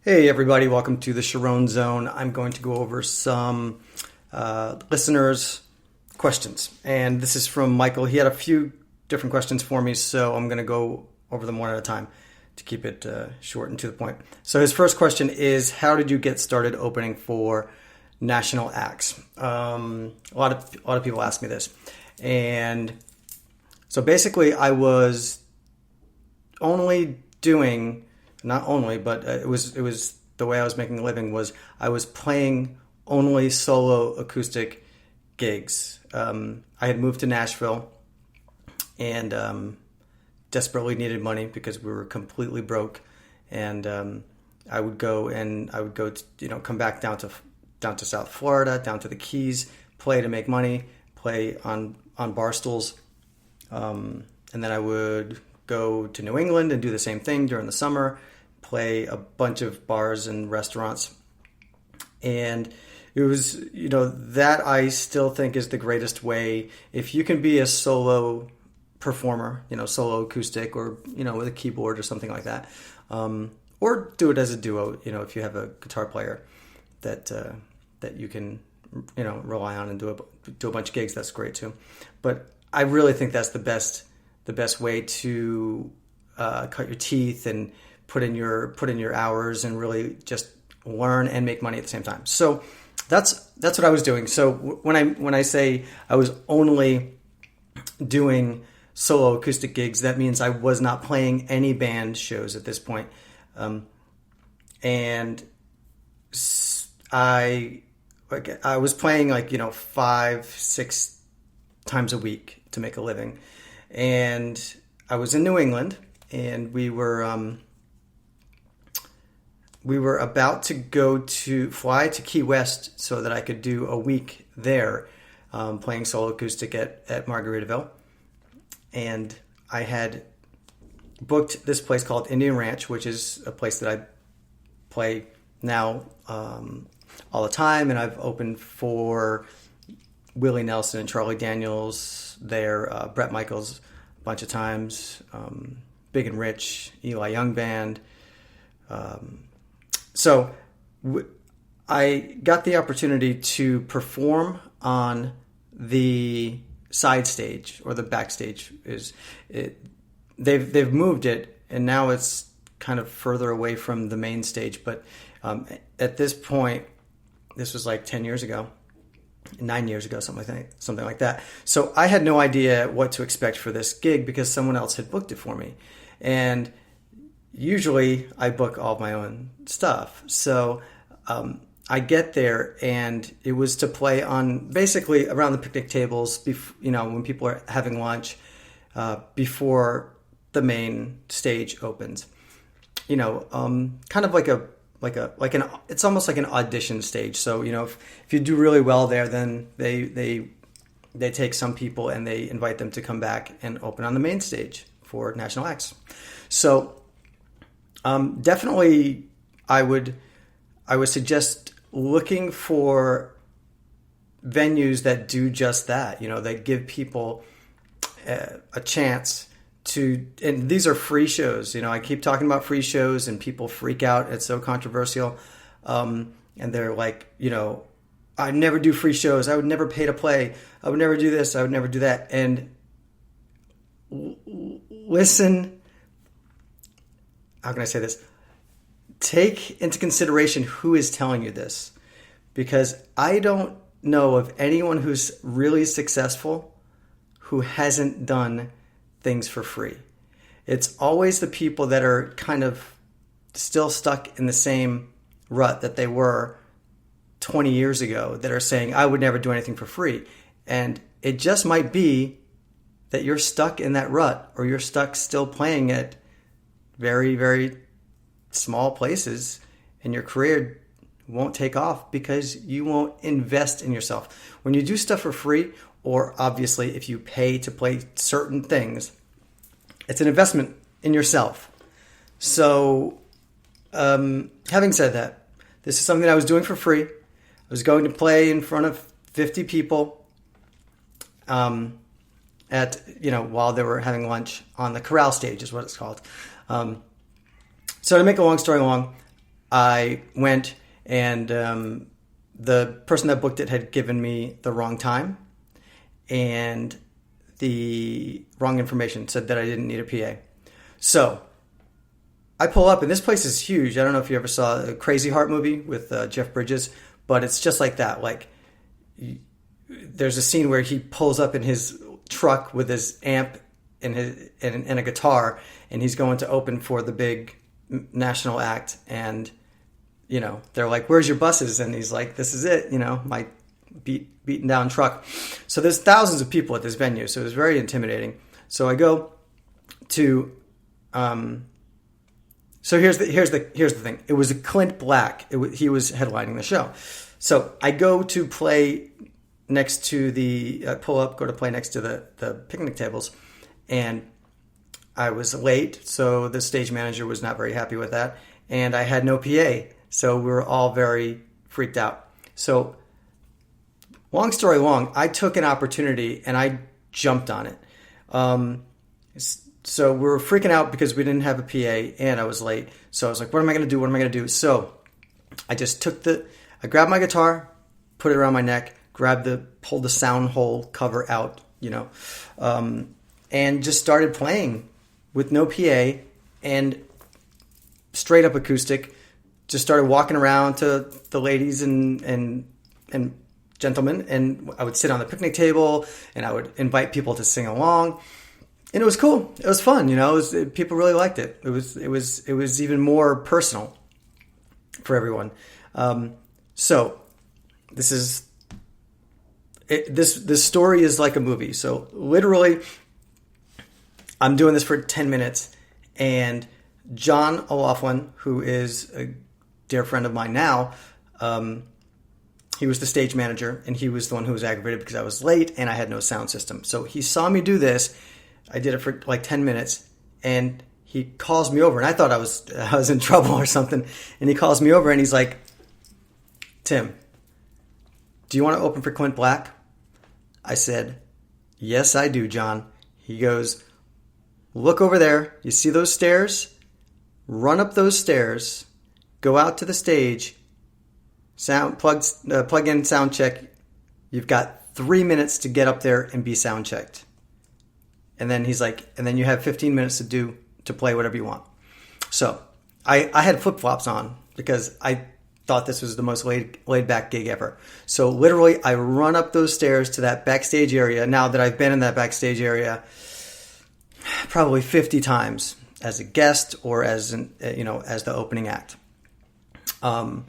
Hey everybody, welcome to the Charron Zone. I'm going to go over some listeners' questions. And this is from Michael. He had a few different questions for me, so I'm going to go over them one at a time to keep it short and to the point. So his first question is, how did you get started opening for national acts? A lot of people ask me this. And so basically I was only doing... not only, but it was the way I was making a living was I was playing only solo acoustic gigs. I had moved to Nashville and desperately needed money because we were completely broke. And I would go to, come back down to South Florida, down to the Keys, play to make money, play on bar stools, and then I would go to New England and do the same thing during the summer, play a bunch of bars and restaurants. And it was, that I still think is the greatest way. If you can be a solo performer, solo acoustic or, with a keyboard or something like that, or do it as a duo, if you have a guitar player that you can, rely on and do a bunch of gigs, that's great too. But I really think that's the best way to cut your teeth and put in your hours and really just learn and make money at the same time. So that's what I was doing. So when I say I was only doing solo acoustic gigs, that means I was not playing any band shows at this point. And I was playing 5-6 times a week to make a living. And I was in New England, and we were about to fly to Key West so that I could do a week there, playing solo acoustic at Margaritaville. And I had booked this place called Indian Ranch, which is a place that I play now all the time, and I've opened for Willie Nelson and Charlie Daniels there, Bret Michaels a bunch of times, Big and Rich, Eli Young Band. So I got the opportunity to perform on the side stage, or the backstage. They've moved it, and now it's kind of further away from the main stage. But at this point, this was like 10 years ago. 9 years ago, something like that. So I had no idea what to expect for this gig because someone else had booked it for me. And usually I book all of my own stuff. So I get there, and it was to play on basically around the picnic tables, when people are having lunch, before the main stage opens. Kind of it's almost like an audition stage. So, if you do really well there, then they take some people and they invite them to come back and open on the main stage for national acts. So, definitely I would suggest looking for venues that do just that, that give people a chance to, and these are free shows. I keep talking about free shows and people freak out. It's so controversial. And they're like, I never do free shows. I would never pay to play. I would never do this. I would never do that. And listen, how can I say this? Take into consideration who is telling you this, because I don't know of anyone who's really successful who hasn't done things for free. It's always the people that are kind of still stuck in the same rut that they were 20 years ago that are saying, I would never do anything for free. And it just might be that you're stuck in that rut, or you're stuck still playing at very, very small places, and your career won't take off because you won't invest in yourself. When you do stuff for free, or obviously if you pay to play certain things, it's an investment in yourself. So, having said that, this is something I was doing for free. I was going to play in front of 50 people while they were having lunch on the corral stage is what it's called. So to make a long story long, I went, and the person that booked it had given me the wrong time and the wrong information, said that I didn't need a PA. So I pull up, and this place is huge. I don't know if you ever saw a Crazy Heart movie with Jeff Bridges, but it's just like that. Like, there's a scene where he pulls up in his truck with his amp and a guitar, and he's going to open for the big national act, and they're like, "Where's your buses?" And he's like, "This is it, my beaten down truck." So there's thousands of people at this venue, so it was very intimidating. So I go to so here's the thing. It was a CLINT Black. He was headlining the show. So I go to play next to play next to the picnic tables, and I was late, so the stage manager was not very happy with that, and I had no PA, so we were all very freaked out. So long story long, I took an opportunity and I jumped on it. So we were freaking out because we didn't have a PA and I was late. So I was like, what am I going to do? So I just I grabbed my guitar, put it around my neck, pulled the sound hole cover out, and just started playing with no PA and straight up acoustic. Just started walking around to the ladies and gentlemen, and I would sit on the picnic table and I would invite people to sing along. And it was cool. It was fun, people really liked it. It was even more personal for everyone. So this story is like a movie. So literally, I'm doing this for 10 minutes, and John O'Laughlin, who is a dear friend of mine now, he was the stage manager, and he was the one who was aggravated because I was late and I had no sound system. So he saw me do this. I did it for like 10 minutes, and he calls me over, and I thought I was in trouble or something. And he calls me over and he's like, "Tim, do you want to open for CLINT Black?" I said, "Yes, I do, John." He goes, "Look over there. You see those stairs? Run up those stairs, go out to the stage, plug in sound check. You've got 3 minutes to get up there and be sound checked." And then he's like, and then you have 15 minutes to play whatever you want. So I had flip-flops on because I thought this was the most laid back gig ever. So literally I run up those stairs to that backstage area. Now that I've been in that backstage area probably 50 times as a guest or as the opening act. And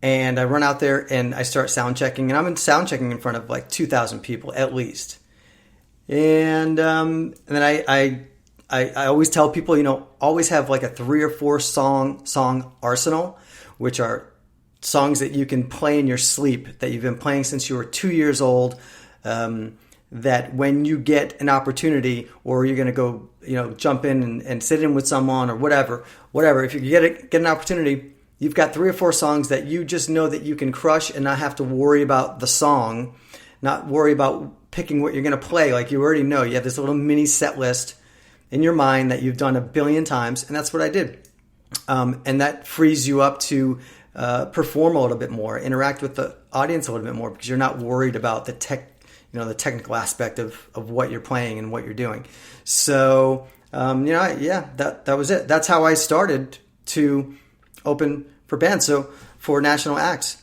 I run out there and I start sound checking, and I'm sound checking in front of like 2,000 people at least. And then I always tell people, always have like a 3 or 4 song arsenal, which are songs that you can play in your sleep, that you've been playing since you were 2 years old, that when you get an opportunity, or you're going to go, jump in and sit in with someone or whatever, if you get an opportunity, you've got 3 or 4 songs that you just know that you can crush and not have to worry about the song, not worry about picking what you're going to play. Like, you already know. You have this little mini set list in your mind that you've done a billion times, and that's what I did. And that frees you up to perform a little bit more, interact with the audience a little bit more, because you're not worried about the technical aspect of what you're playing and what you're doing. So, that was it. That's how I started to open for bands. So for national acts,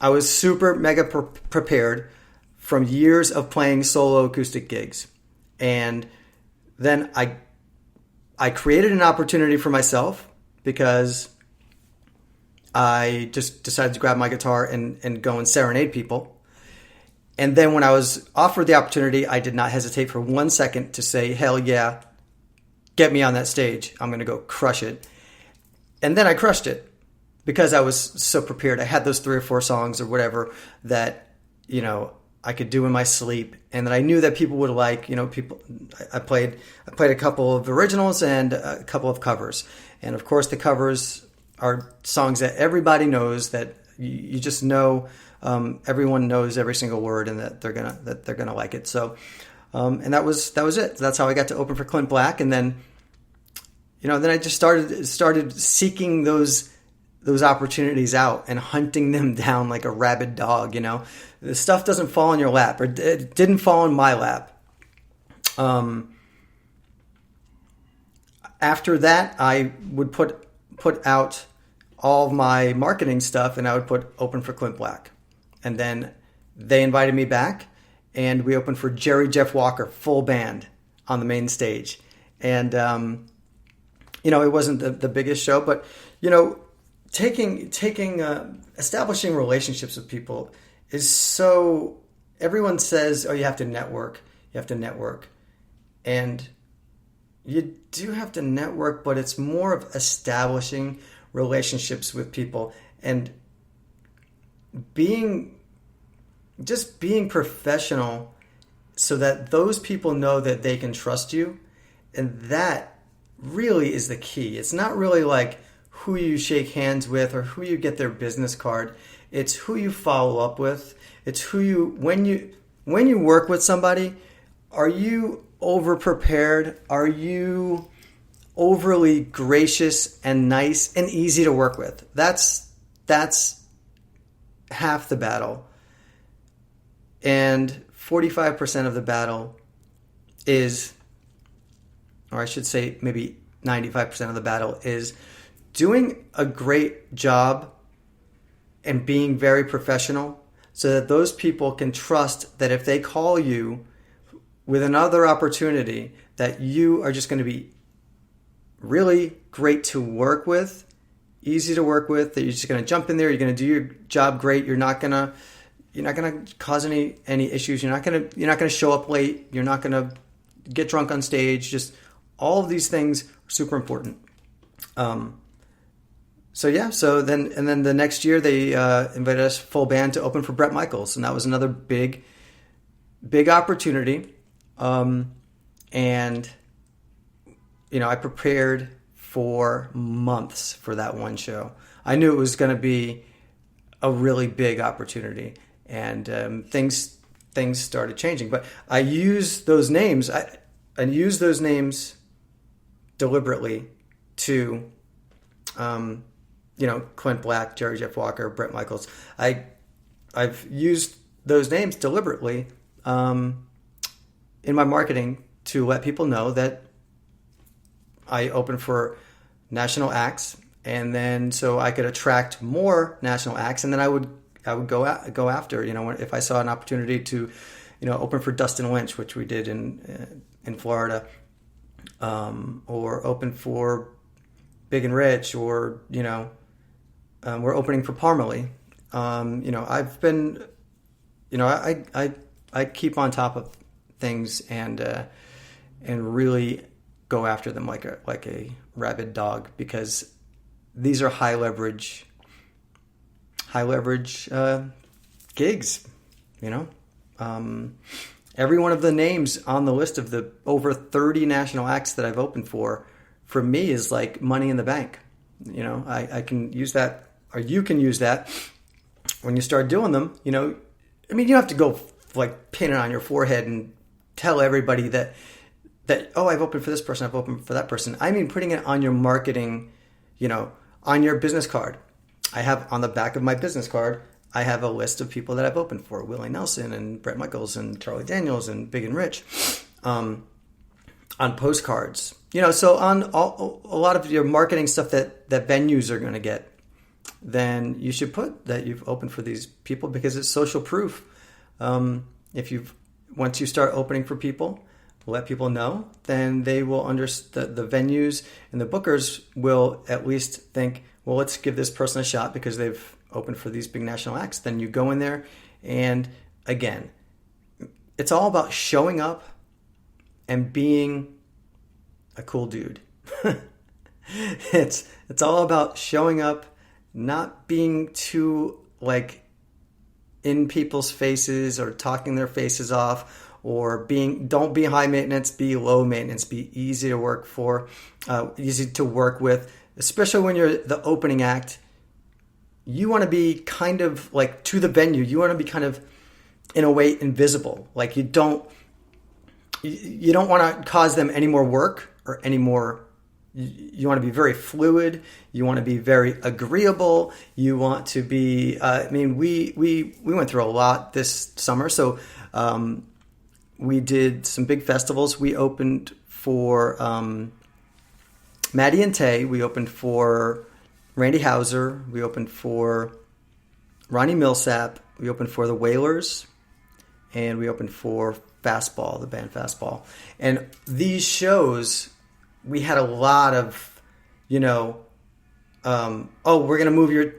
I was super mega prepared from years of playing solo acoustic gigs. And then I created an opportunity for myself because I just decided to grab my guitar and go and serenade people. And then when I was offered the opportunity, I did not hesitate for 1 second to say, hell yeah, get me on that stage. I'm going to go crush it. And then I crushed it. Because I was so prepared. I had those 3 or 4 songs or whatever that, I could do in my sleep, and that I knew that people would like. People. I played a couple of originals and a couple of covers. And of course the covers are songs that everybody knows, that you just know, everyone knows every single word, and that they're gonna like it. So, and that was it. That's how I got to open for CLINT Black. And then, then I just started seeking those opportunities out and hunting them down like a rabid dog. The stuff doesn't fall in your lap, or it didn't fall in my lap. After that, I would put out all of my marketing stuff, and I would put open for CLINT BLACK. And then they invited me back, and we opened for Jerry Jeff Walker, full band on the main stage. And, it wasn't the biggest show, but, establishing relationships with people is so, everyone says, oh, you have to network. And you do have to network, but it's more of establishing relationships with people and being professional so that those people know that they can trust you. And that really is the key. It's not really like who you shake hands with or who you get their business card. It's who you follow up with. It's when you work with somebody, are you over prepared? Are you overly gracious and nice and easy to work with? That's half the battle. And 45% of the battle is, or I should say maybe 95% of the battle, is doing a great job and being very professional so that those people can trust that if they call you with another opportunity, that you are just going to be really great to work with, easy to work with, that you're just going to jump in there, you're going to do your job great, you're not going to cause any issues, you're not going to show up late, you're not going to get drunk on stage. Just all of these things are super important. So then the next year they invited us full band to open for Bret Michaels, and that was another big opportunity. And I prepared for months for that one show. I knew it was going to be a really big opportunity, and things started changing. But I used those names. I used those names deliberately to, CLINT BLACK, Jerry Jeff Walker, Bret Michaels. I've used those names deliberately in my marketing to let people know that I open for national acts, and then so I could attract more national acts, and then I would go after, if I saw an opportunity to, open for Dustin Lynch, which we did in Florida, or open for Big and Rich, or we're opening for Parmalee. I've been, I keep on top of things and really go after them like a rabid dog, because these are high leverage gigs. Every one of the names on the list of the over 30 national acts that I've opened for me is like money in the bank. I can use that, or you can use that when you start doing them. You don't have to go like pin it on your forehead and tell everybody that, oh, I've opened for this person, I've opened for that person. I mean, putting it on your marketing, on your business card. I have on the back of my business card, I have a list of people that I've opened for: Willie Nelson and Bret Michaels and Charlie Daniels and Big and Rich, on postcards. So on a lot of your marketing stuff that venues are going to get, then you should put that you've opened for these people, because it's social proof. Once you start opening for people, let people know, then they will understand. The venues and the bookers will at least think, well, let's give this person a shot because they've opened for these big national acts. Then you go in there, and again, it's all about showing up and being a cool dude. It's all about showing up, not being too like in people's faces or talking their faces off, or don't be high maintenance, be low maintenance, be easy to work for, easy to work with, especially when you're the opening act. You want to be kind of like to the venue. You want to be kind of, in a way, invisible. Like you don't want to cause them any more work or any more you want to be very fluid. You want to be very agreeable. You want to be. We went through a lot this summer, so we did some big festivals. We opened for Maddie and Tay. We opened for Randy Houser. We opened for Ronnie Millsap. We opened for the Wailers, and we opened for Fastball, the band Fastball. And these shows, we had a lot of, we're gonna move your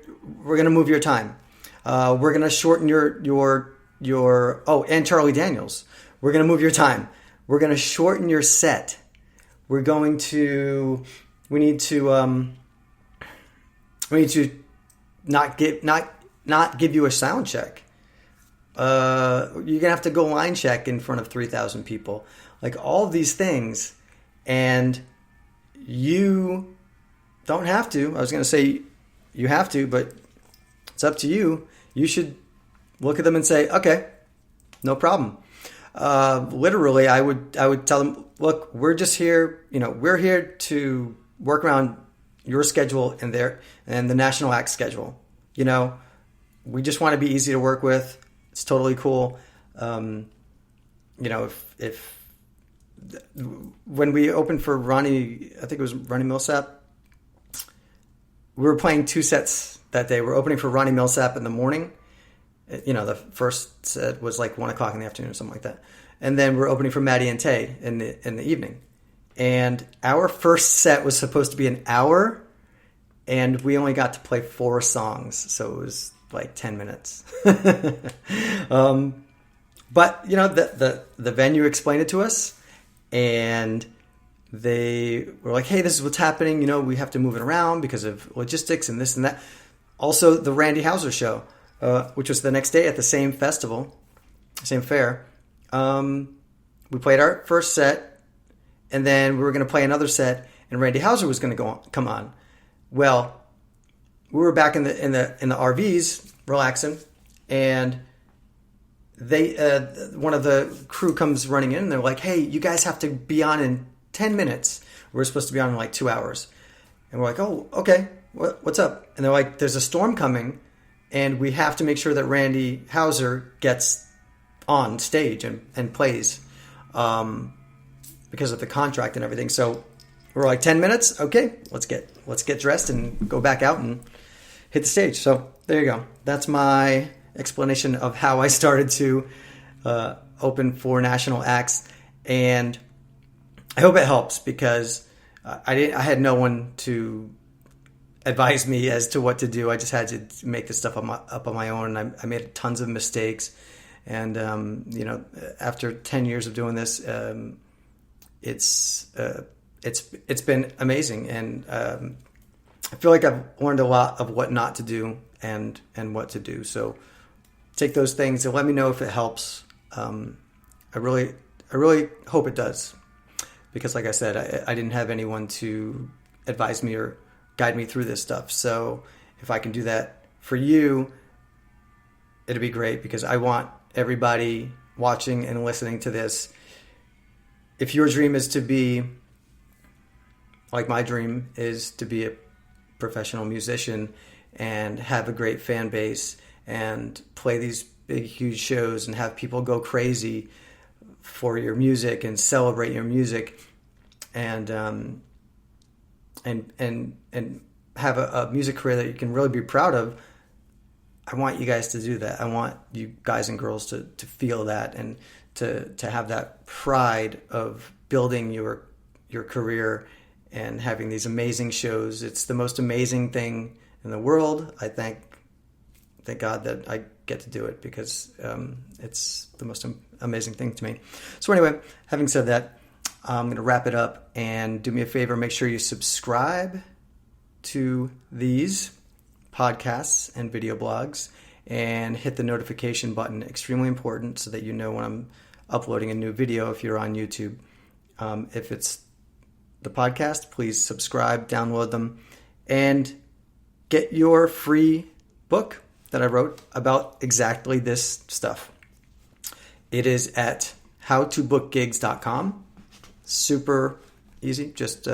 time. We're gonna shorten your and Charlie Daniels. We're gonna move your time. We're gonna shorten your set. We need to not give you a sound check. You're gonna have to go line check in front of 3,000 people. Like all of these things, and you don't have to. I was gonna say you have to, but it's up to you. You should look at them and say, okay, no problem. Literally, I would tell them, look, we're just here. We're here to work around your schedule and the National Act schedule. We just want to be easy to work with. It's totally cool. If when we opened for Ronnie, I think it was Ronnie Millsap, we were playing 2 sets that day. We're opening for Ronnie Millsap in the morning. The first set was like 1:00 in the afternoon or something like that. And then we're opening for Maddie and Tay in the evening. And our first set was supposed to be an hour, and we only got to play 4 songs. So it was like 10 minutes. But the venue explained it to us, and they were like, hey, this is what's happening. We have to move it around because of logistics and this and that. Also, the Randy Houser show, which was the next day at the same festival, same fair. We played our first set, and then we were going to play another set, and Randy Houser was going to come on. Well, we were back in the RVs relaxing, and they one of the crew comes running in, and they're like, hey, you guys have to be on in 10 minutes. We're supposed to be on in like 2 hours. And we're like, oh, okay, what's up? And they're like, there's a storm coming, and we have to make sure that Randy Houser gets on stage and plays because of the contract and everything. So we're like, 10 minutes? Okay, let's get dressed and go back out and hit the stage. So there you go. That's my explanation of how I started to open for national acts, and I hope it helps because I had no one to advise me as to what to do. I just had to make this stuff up on my own, and I made tons of mistakes. And after 10 years of doing this, it's been amazing, and I feel like I've learned a lot of what not to do and what to do. So take those things and let me know if it helps. I really hope it does, because like I said, I didn't have anyone to advise me or guide me through this stuff. So if I can do that for you, it'd be great, because I want everybody watching and listening to this. If your dream is to be like my dream is to be a professional musician and have a great fan base and play these big, huge shows and have people go crazy for your music and celebrate your music and have a music career that you can really be proud of, I want you guys to do that. I want you guys and girls to feel that and to have that pride of building your career and having these amazing shows. It's the most amazing thing in the world. I thank God that I get to do it, because it's the most amazing thing to me. So anyway, having said that, I'm going to wrap it up, and do me a favor, make sure you subscribe to these podcasts and video blogs and hit the notification button. Extremely important, so that you know when I'm uploading a new video if you're on YouTube. If it's the podcast, please subscribe, download them, and get your free book that I wrote about exactly this stuff. It is at howtobookgigs.com. Super easy. Just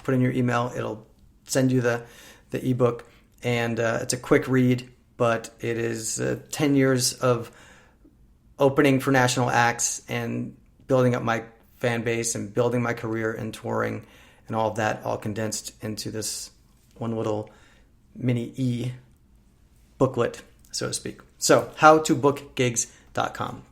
put in your email. It'll send you the ebook, and it's a quick read, but it is 10 years of opening for national acts and building up my fan base and building my career in touring and all of that, all condensed into this one little mini booklet, so to speak. So, howtobookgigs.com.